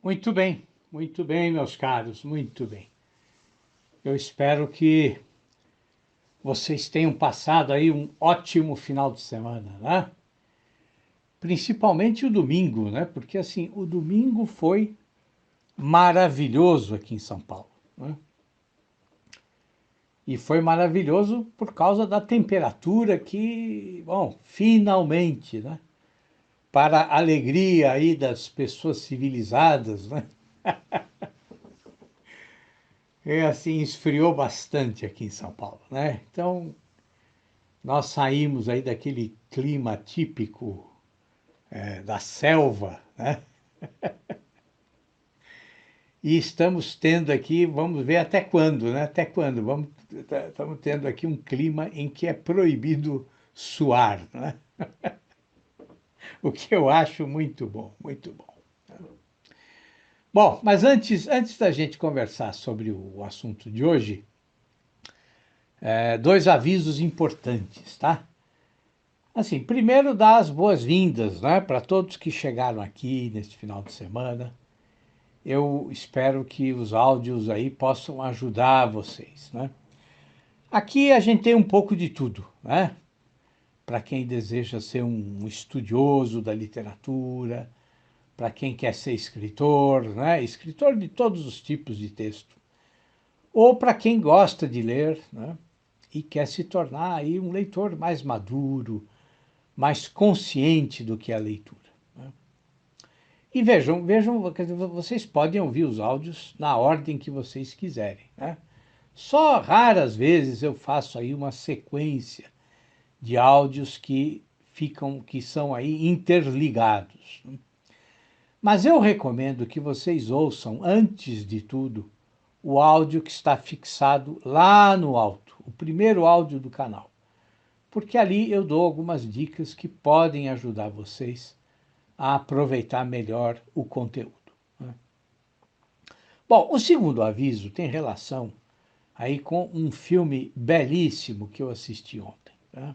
muito bem, meus caros, muito bem. Eu espero que vocês tenham passado aí um ótimo final de semana, né? Principalmente o domingo, né? Porque assim, o domingo foi maravilhoso aqui em São Paulo, né? E foi maravilhoso por causa da temperatura que, bom, finalmente, né? Para a alegria aí das pessoas civilizadas, né? É assim, esfriou bastante aqui em São Paulo, né? Então, nós saímos aí daquele clima típico da selva, né? E estamos tendo aqui, vamos ver até quando, né? Até quando? Estamos tendo aqui um clima em que é proibido suar, né? O que eu acho muito bom, muito bom. Bom, mas antes da gente conversar sobre o assunto de hoje, dois avisos importantes, tá? Assim, primeiro, dar as boas-vindas, né, para todos que chegaram aqui neste final de semana. Eu espero que os áudios aí possam ajudar vocês, né? Aqui a gente tem um pouco de tudo, né? Para quem deseja ser um estudioso da literatura, para quem quer ser escritor, né? Escritor de todos os tipos de texto, ou para quem gosta de ler, né? E quer se tornar aí um leitor mais maduro, mais consciente do que é a leitura. E vejam, quer dizer, vocês podem ouvir os áudios na ordem que vocês quiserem, né? Só raras vezes eu faço aí uma sequência de áudios que são aí interligados. Mas eu recomendo que vocês ouçam, antes de tudo, o áudio que está fixado lá no alto, o primeiro áudio do canal. Porque ali eu dou algumas dicas que podem ajudar vocês a aproveitar melhor o conteúdo, né? Bom, o segundo aviso tem relação aí com um filme belíssimo que eu assisti ontem, tá?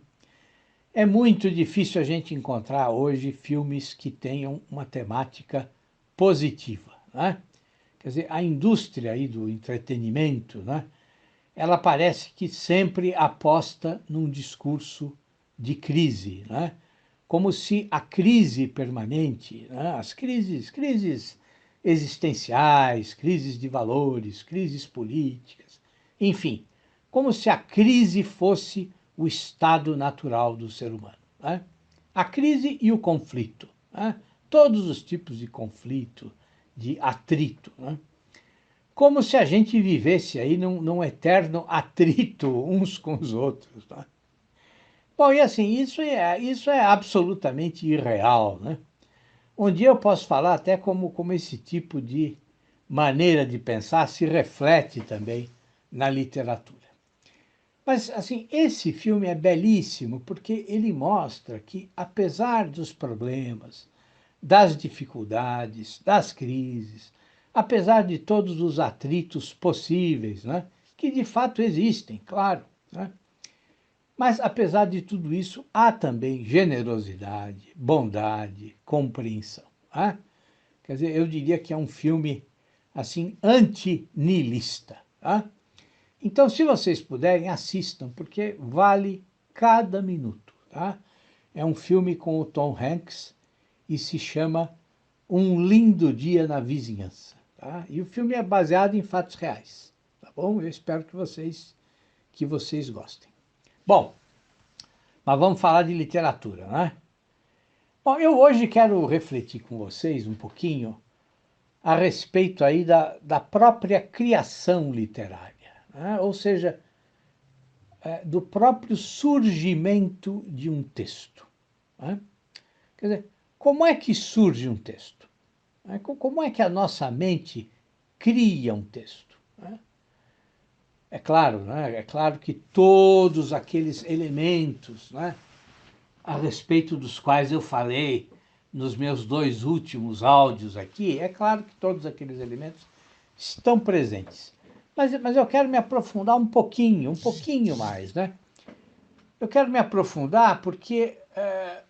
É muito difícil a gente encontrar hoje filmes que tenham uma temática positiva, né? Quer dizer, a indústria aí do entretenimento, né? Ela parece que sempre aposta num discurso de crise, né? Como se a crise permanente, né? As crises existenciais, crises de valores, crises políticas, enfim, como se a crise fosse o estado natural do ser humano, né? A crise e o conflito, né? Todos os tipos de conflito, de atrito, né? Como se a gente vivesse aí num eterno atrito uns com os outros, né? Bom, e assim, isso é absolutamente irreal, né? Um dia eu posso falar até como esse tipo de maneira de pensar se reflete também na literatura. Mas, assim, esse filme é belíssimo porque ele mostra que, apesar dos problemas, das dificuldades, das crises, apesar de todos os atritos possíveis, né, que de fato existem, claro, né, mas apesar de tudo isso, há também generosidade, bondade, compreensão, né? Quer dizer, eu diria que é um filme assim anti-nihilista, tá? Então, se vocês puderem, assistam, porque vale cada minuto, tá? É um filme com o Tom Hanks e se chama Um Lindo Dia na Vizinhança, tá? E o filme é baseado em fatos reais, tá bom? Eu espero que vocês gostem. Bom, mas vamos falar de literatura, né? Bom, eu hoje quero refletir com vocês um pouquinho a respeito aí da própria criação literária, né? Ou seja, do próprio surgimento de um texto, né? Quer dizer, como é que surge um texto? Como é que a nossa mente cria um texto, né? É claro, né? É claro que todos aqueles elementos, né, a respeito dos quais eu falei nos meus dois últimos áudios aqui, é claro que todos aqueles elementos estão presentes. Mas eu quero me aprofundar um pouquinho mais, né? Eu quero me aprofundar porque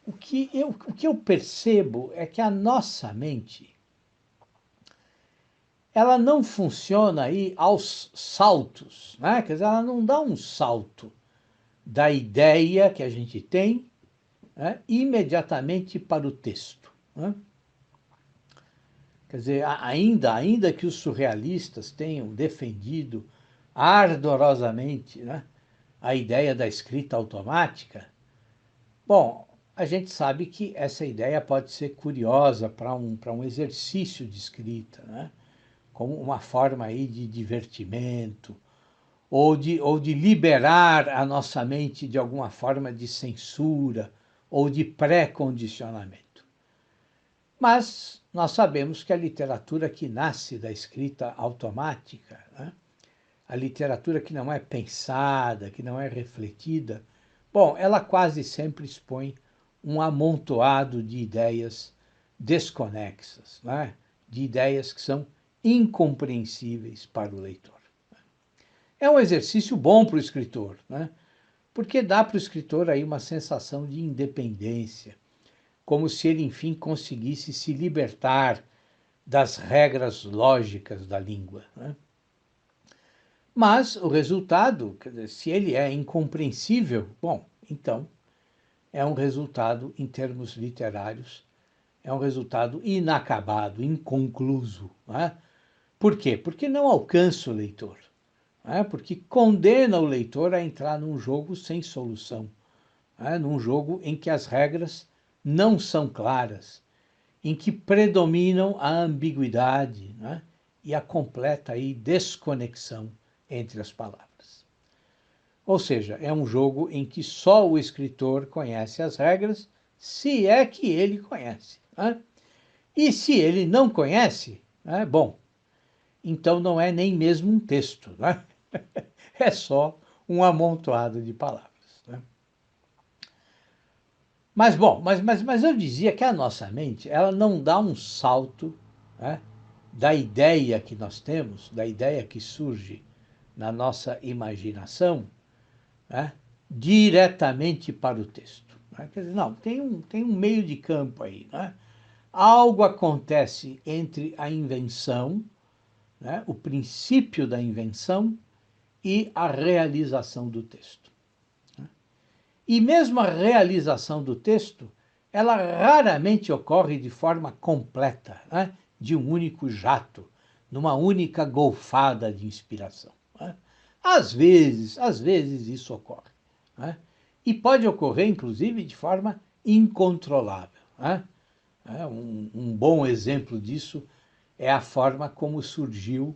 o que eu percebo é que a nossa mente, ela não funciona aí aos saltos, né? Quer dizer, ela não dá um salto da ideia que a gente tem, né, imediatamente para o texto, né? Quer dizer, ainda que os surrealistas tenham defendido ardorosamente, né, a ideia da escrita automática, bom, a gente sabe que essa ideia pode ser curiosa para um exercício de escrita, né, como uma forma aí de divertimento, ou de liberar a nossa mente de alguma forma de censura ou de pré-condicionamento. Mas nós sabemos que a literatura que nasce da escrita automática, né, a literatura que não é pensada, que não é refletida, bom, ela quase sempre expõe um amontoado de ideias desconexas, né, de ideias que são incompreensíveis para o leitor. É um exercício bom para o escritor, né? Porque dá para o escritor aí uma sensação de independência, como se ele, enfim, conseguisse se libertar das regras lógicas da língua, né? Mas o resultado, quer dizer, se ele é incompreensível, bom, então é um resultado, em termos literários, é um resultado inacabado, inconcluso, né? Por quê? Porque não alcança o leitor, né? Porque condena o leitor a entrar num jogo sem solução, né? Num jogo em que as regras não são claras, em que predominam a ambiguidade, né, e a completa aí desconexão entre as palavras. Ou seja, é um jogo em que só o escritor conhece as regras, se é que ele conhece, né? E se ele não conhece, né, bom, então não é nem mesmo um texto, né? É só um amontoado de palavras, né? Mas, bom, mas eu dizia que a nossa mente, ela não dá um salto, né, da ideia que nós temos, da ideia que surge na nossa imaginação, né, diretamente para o texto, né? Quer dizer, não, tem um meio de campo aí, né? Algo acontece entre a invenção, né, o princípio da invenção e a realização do texto. E mesmo a realização do texto, ela raramente ocorre de forma completa, né, de um único jato, numa única golfada de inspiração, né? Às vezes isso ocorre, né? E pode ocorrer, inclusive, de forma incontrolável, né? Um bom exemplo disso é a forma como surgiu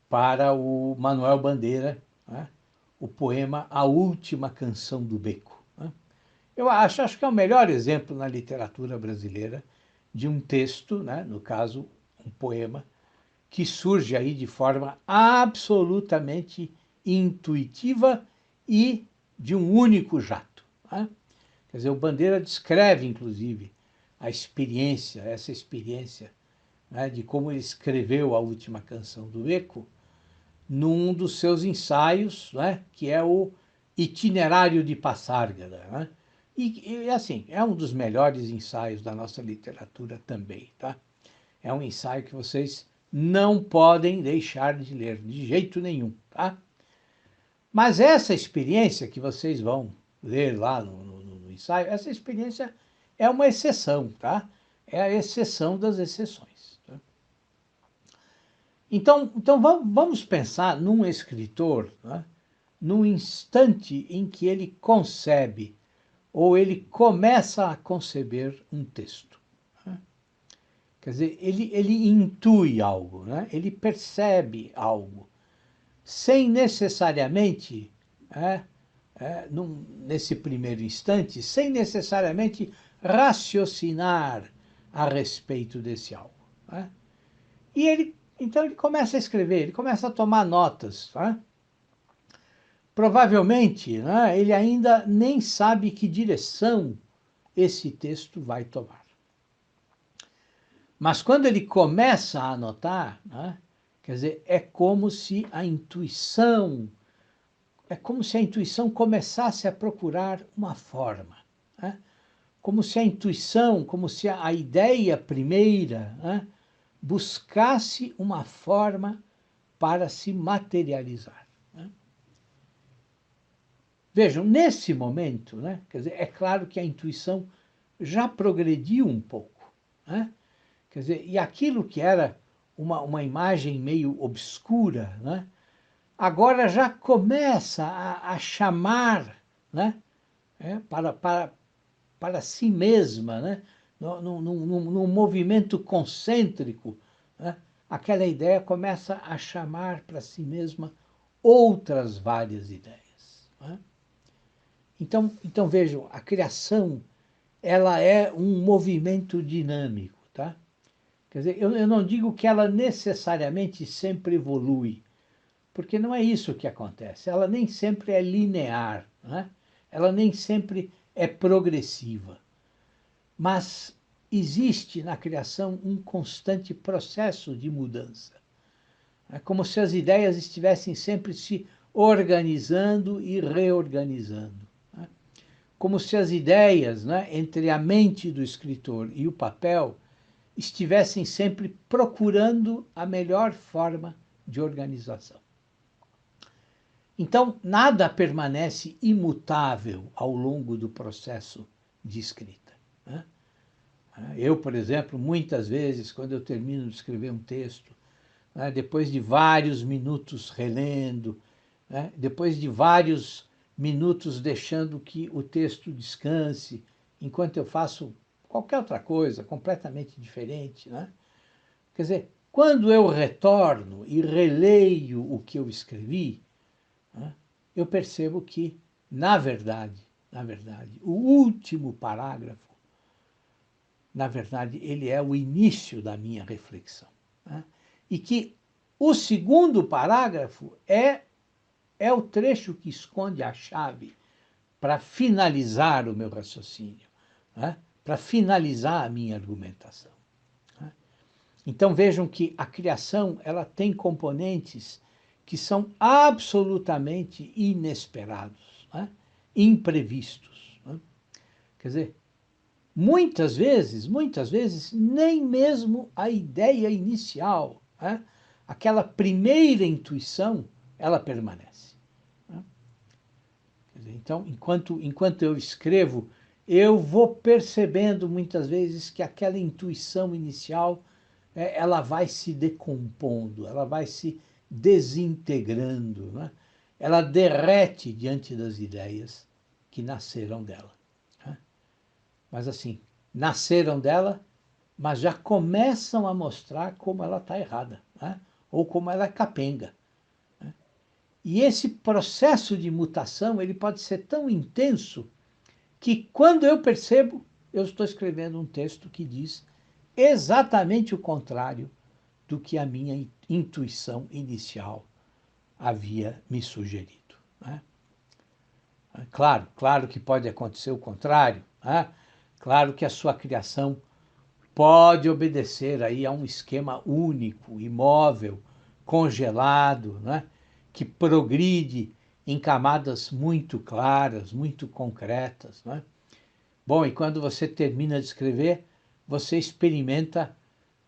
para o Manuel Bandeira, né, o poema A Última Canção do Beco, né? Eu acho que é o melhor exemplo na literatura brasileira de um texto, né, no caso, um poema, que surge aí de forma absolutamente intuitiva e de um único jato, né? Quer dizer, o Bandeira descreve, inclusive, essa experiência, né, de como ele escreveu a última canção do Beco, num dos seus ensaios, né, que é o Itinerário de Passárgada, né? E, assim, é um dos melhores ensaios da nossa literatura também, tá? É um ensaio que vocês não podem deixar de ler, de jeito nenhum, tá? Mas essa experiência que vocês vão ler lá no ensaio, essa experiência é uma exceção, tá? É a exceção das exceções, tá? Então vamos pensar num escritor, né, num instante em que ele concebe ou ele começa a conceber um texto, né? Quer dizer, ele intui algo, né? Ele percebe algo, sem necessariamente, né, nesse primeiro instante, sem necessariamente raciocinar a respeito desse algo, né? E então ele começa a escrever, ele começa a tomar notas, né? Provavelmente, né, ele ainda nem sabe que direção esse texto vai tomar. Mas quando ele começa a anotar, né, quer dizer, é como se a intuição começasse a procurar uma forma, né? Como se a intuição, como se a ideia primeira, né, buscasse uma forma para se materializar. Né? Vejam, nesse momento, né, quer dizer, é claro que a intuição já progrediu um pouco. Né? Quer dizer, e aquilo que era uma imagem meio obscura, né, agora já começa a chamar, né, para si mesma, né, num movimento concêntrico, né, aquela ideia começa a chamar para si mesma outras várias ideias. Né? Então vejam, a criação ela é um movimento dinâmico. Tá? Quer dizer, eu não digo que ela necessariamente sempre evolui, porque não é isso que acontece. Ela nem sempre é linear, né? Ela nem sempre é progressiva. Mas existe na criação um constante processo de mudança. É como se as ideias estivessem sempre se organizando e reorganizando. Né? Como se as ideias, né, entre a mente do escritor e o papel estivessem sempre procurando a melhor forma de organização. Então, nada permanece imutável ao longo do processo de escrita. Né? Eu, por exemplo, muitas vezes, quando eu termino de escrever um texto, né, depois de vários minutos relendo, né, depois de vários minutos deixando que o texto descanse, enquanto eu faço qualquer outra coisa completamente diferente, né? Quer dizer, quando eu retorno e releio o que eu escrevi, né, eu percebo que, na verdade, o último parágrafo, na verdade, ele é o início da minha reflexão. Né? E que o segundo parágrafo é o trecho que esconde a chave para finalizar o meu raciocínio, né? Para finalizar a minha argumentação. Né? Então vejam que a criação ela tem componentes que são absolutamente inesperados, né? Imprevistos. Né? Quer dizer, muitas vezes, nem mesmo a ideia inicial, né? Aquela primeira intuição, ela permanece. Né? Quer dizer, então, enquanto eu escrevo, eu vou percebendo muitas vezes que aquela intuição inicial ela vai se decompondo, ela vai se desintegrando, né? Ela derrete diante das ideias que nasceram dela. Né? Mas assim, nasceram dela, mas já começam a mostrar como ela está errada, né? Ou como ela é capenga. Né? E esse processo de mutação ele pode ser tão intenso que quando eu percebo, eu estou escrevendo um texto que diz exatamente o contrário do que a minha intuição inicial havia me sugerido. Né? Claro que pode acontecer o contrário. Né? Claro que a sua criação pode obedecer aí a um esquema único, imóvel, congelado, né? Que progride em camadas muito claras, muito concretas. Né? Bom, e quando você termina de escrever, você experimenta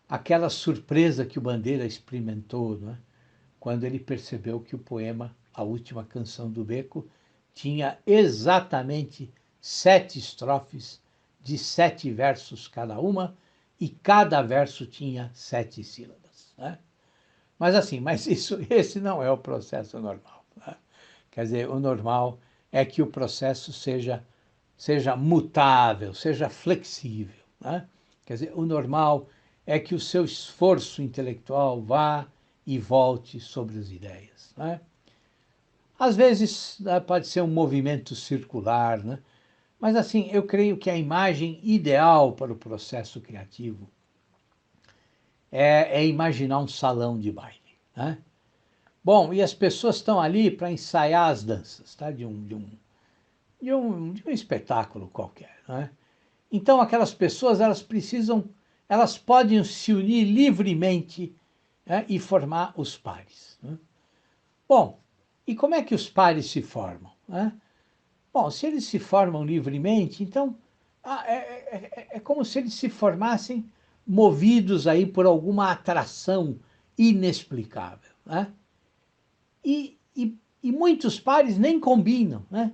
aquela surpresa que o Bandeira experimentou, né? Quando ele percebeu que o poema A Última Canção do Beco tinha exatamente 7 estrofes de 7 versos cada uma, e cada verso tinha 7 sílabas. Né? Mas esse não é o processo normal. Né? Quer dizer, o normal é que o processo seja mutável, seja flexível. Né? Quer dizer, o normal é que o seu esforço intelectual vá e volte sobre as ideias. Né? Às vezes pode ser um movimento circular, né? Mas assim, eu creio que a imagem ideal para o processo criativo é imaginar um salão de baile. Né? Bom, e as pessoas estão ali para ensaiar as danças, tá? De um espetáculo qualquer. Né? Então, aquelas pessoas, elas podem se unir livremente, né, e formar os pares. Né? Bom, e como é que os pares se formam? Né? Bom, se eles se formam livremente, então é como se eles se formassem movidos aí por alguma atração inexplicável, né? E muitos pares nem combinam, né?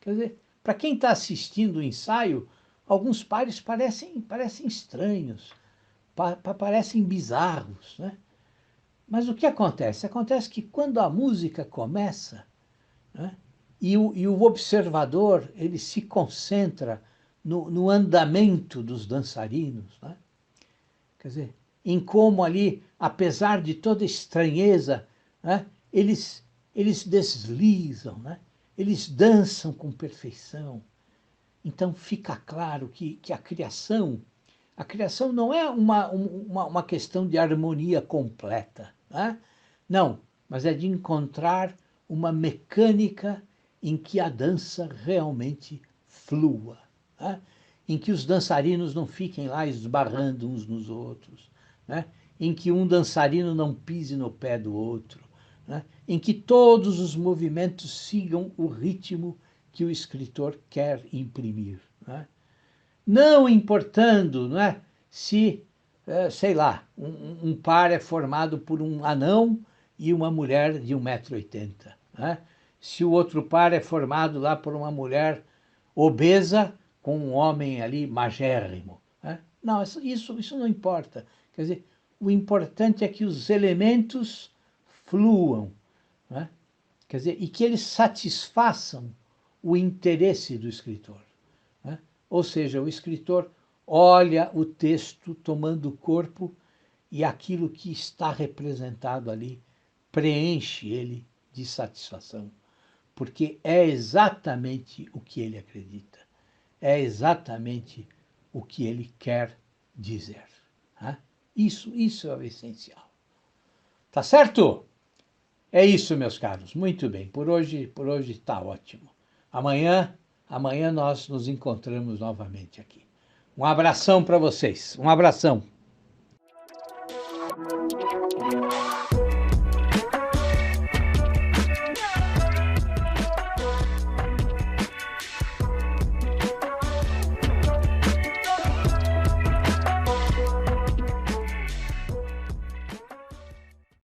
Quer dizer, para quem está assistindo o ensaio, alguns pares parecem estranhos, parecem bizarros, né? Mas o que acontece? Acontece que quando a música começa, né, e o observador ele se concentra no andamento dos dançarinos, né? Quer dizer, em como ali, apesar de toda estranheza, né, eles deslizam, né? Eles dançam com perfeição. Então fica claro que a criação não é uma questão de harmonia completa, né? Não, mas é de encontrar uma mecânica em que a dança realmente flua, né? Em que os dançarinos não fiquem lá esbarrando uns nos outros, né? Em que um dançarino não pise no pé do outro, né? Em que todos os movimentos sigam o ritmo que o escritor quer imprimir, né? Não importando, não é, se, sei lá, um par é formado por um anão e uma mulher de 1,80 m, né? Se o outro par é formado lá por uma mulher obesa com um homem ali magérrimo, né? Não, isso não importa. Quer dizer, o importante é que os elementos fluam, né? Quer dizer, e que eles satisfaçam o interesse do escritor, né? Ou seja, o escritor olha o texto tomando corpo e aquilo que está representado ali preenche ele de satisfação, porque é exatamente o que ele acredita, é exatamente o que ele quer dizer, né? Isso é o essencial. Tá certo? É isso, meus caros. Muito bem. Por hoje está ótimo. Amanhã nós nos encontramos novamente aqui. Um abração para vocês. Um abração.